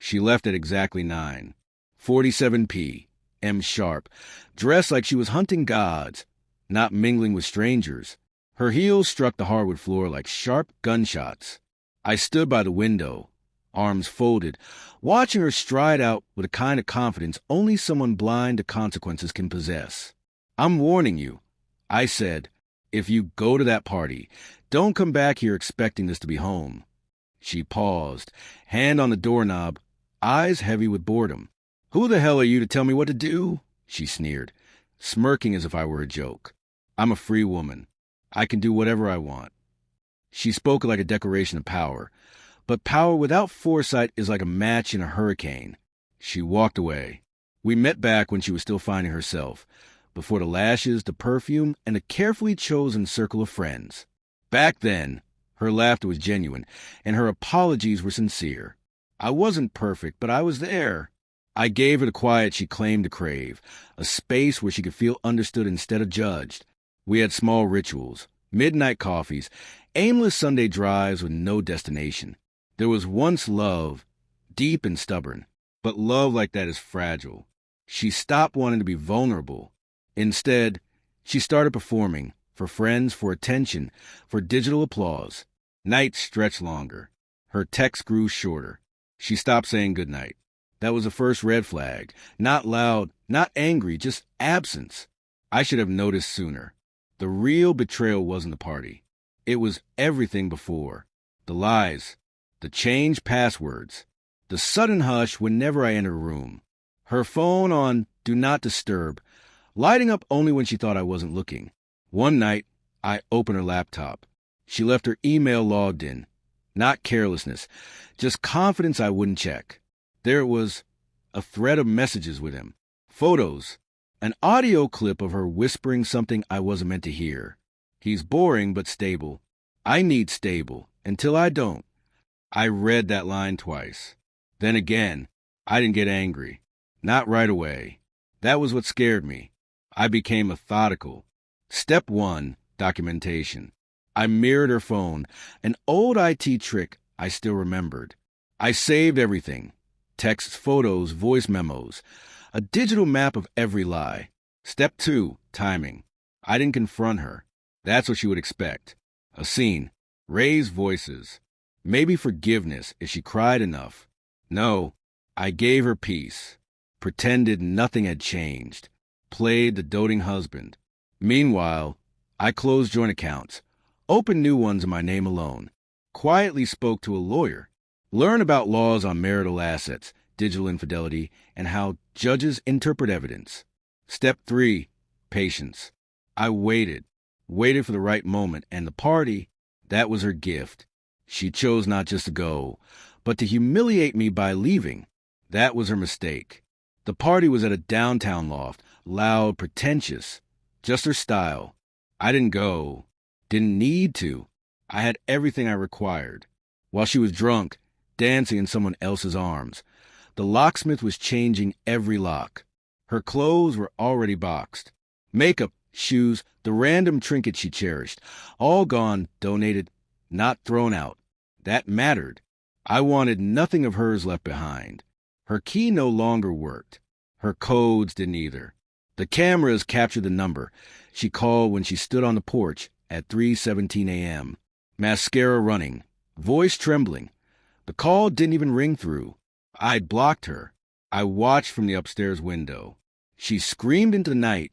She left at exactly 9:47 p.m. sharp, dressed like she was hunting gods, not mingling with strangers. Her heels struck the hardwood floor like sharp gunshots. I stood by the window, arms folded, watching her stride out with a kind of confidence only someone blind to consequences can possess. "I'm warning you," I said. "If you go to that party, don't come back here expecting this to be home." She paused, hand on the doorknob, eyes heavy with boredom. "Who the hell are you to tell me what to do?" she sneered, smirking as if I were a joke. "I'm a free woman. I can do whatever I want." She spoke like a declaration of power, but power without foresight is like a match in a hurricane. She walked away. We met back when she was still finding herself, before the lashes, the perfume, and a carefully chosen circle of friends. Back then, her laughter was genuine, and her apologies were sincere. I wasn't perfect, but I was there. I gave her the quiet she claimed to crave, a space where she could feel understood instead of judged. We had small rituals, midnight coffees, aimless Sunday drives with no destination. There was once love, deep and stubborn, but love like that is fragile. She stopped wanting to be vulnerable. Instead, she started performing, for friends, for attention, for digital applause. Nights stretched longer. Her texts grew shorter. She stopped saying goodnight. That was the first red flag. Not loud, not angry, just absence. I should have noticed sooner. The real betrayal wasn't the party. It was everything before. The lies, the changed passwords, the sudden hush whenever I entered a room. Her phone on Do Not Disturb, lighting up only when she thought I wasn't looking. One night, I opened her laptop. She left her email logged in. Not carelessness, just confidence I wouldn't check. There it was, a thread of messages with him, photos, an audio clip of her whispering something I wasn't meant to hear. He's boring but stable. I need stable, until I don't. I read that line twice. Then again, I didn't get angry. Not right away. That was what scared me. I became methodical. Step 1, documentation. I mirrored her phone, an old IT trick I still remembered. I saved everything. Texts, photos, voice memos. A digital map of every lie. Step 2, timing. I didn't confront her. That's what she would expect. A scene. Raised voices. Maybe forgiveness if she cried enough. No, I gave her peace. Pretended nothing had changed. Played the doting husband. Meanwhile, I closed joint accounts. Opened new ones in my name alone. Quietly spoke to a lawyer. Learn about laws on marital assets, digital infidelity, and how judges interpret evidence. Step 3, patience. I waited for the right moment, and the party, that was her gift. She chose not just to go, but to humiliate me by leaving. That was her mistake. The party was at a downtown loft, loud, pretentious. Just her style. I didn't go. Didn't need to. I had everything I required. While she was drunk, dancing in someone else's arms, the locksmith was changing every lock. Her clothes were already boxed. Makeup, shoes, the random trinkets she cherished, all gone, donated, not thrown out. That mattered. I wanted nothing of hers left behind. Her key no longer worked. Her codes didn't either. The cameras captured the number. She called when she stood on the porch at 3:17 a.m. Mascara running, voice trembling. The call didn't even ring through. I'd blocked her. I watched from the upstairs window. She screamed into the night,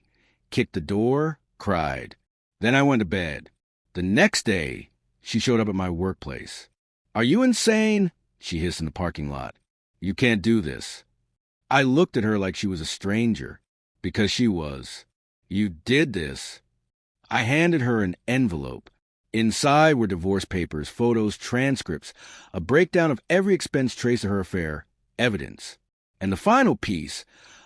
kicked the door, cried. Then I went to bed. The next day, she showed up at my workplace. "Are you insane?" she hissed in the parking lot. "You can't do this." I looked at her like she was a stranger, because she was. "You did this." I handed her an envelope. Inside were divorce papers, photos, transcripts, a breakdown of every expense traced to her affair, evidence. And the final piece,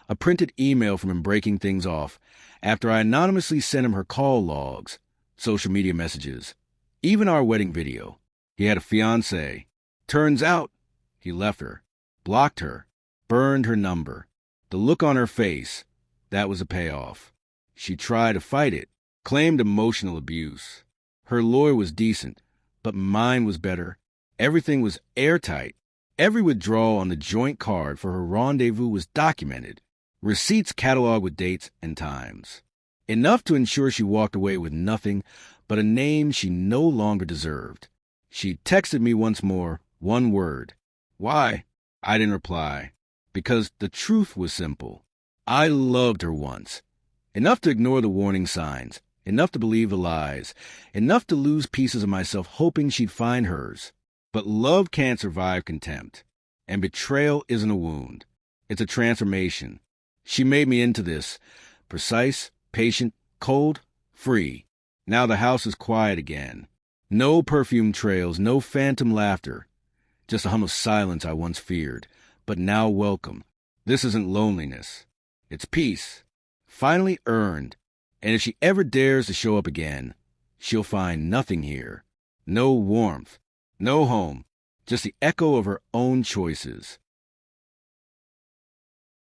a printed email from him breaking things off after I anonymously sent him her call logs, social media messages, even our wedding video. He had a fiancée. Turns out he left her, blocked her, burned her number. The look on her face, that was a payoff. She tried to fight it, claimed emotional abuse. Her lawyer was decent, but mine was better. Everything was airtight. Every withdrawal on the joint card for her rendezvous was documented, receipts cataloged with dates and times. Enough to ensure she walked away with nothing but a name she no longer deserved. She texted me once more, one word. Why? I didn't reply. Because the truth was simple. I loved her once. Enough to ignore the warning signs, enough to believe the lies, enough to lose pieces of myself hoping she'd find hers. But love can't survive contempt. And betrayal isn't a wound. It's a transformation. She made me into this. Precise, patient, cold, free. Now the house is quiet again. No perfume trails, no phantom laughter. Just a hum of silence I once feared, but now welcome. This isn't loneliness. It's peace. Finally earned. And if she ever dares to show up again, she'll find nothing here. No warmth. No home. Just the echo of her own choices.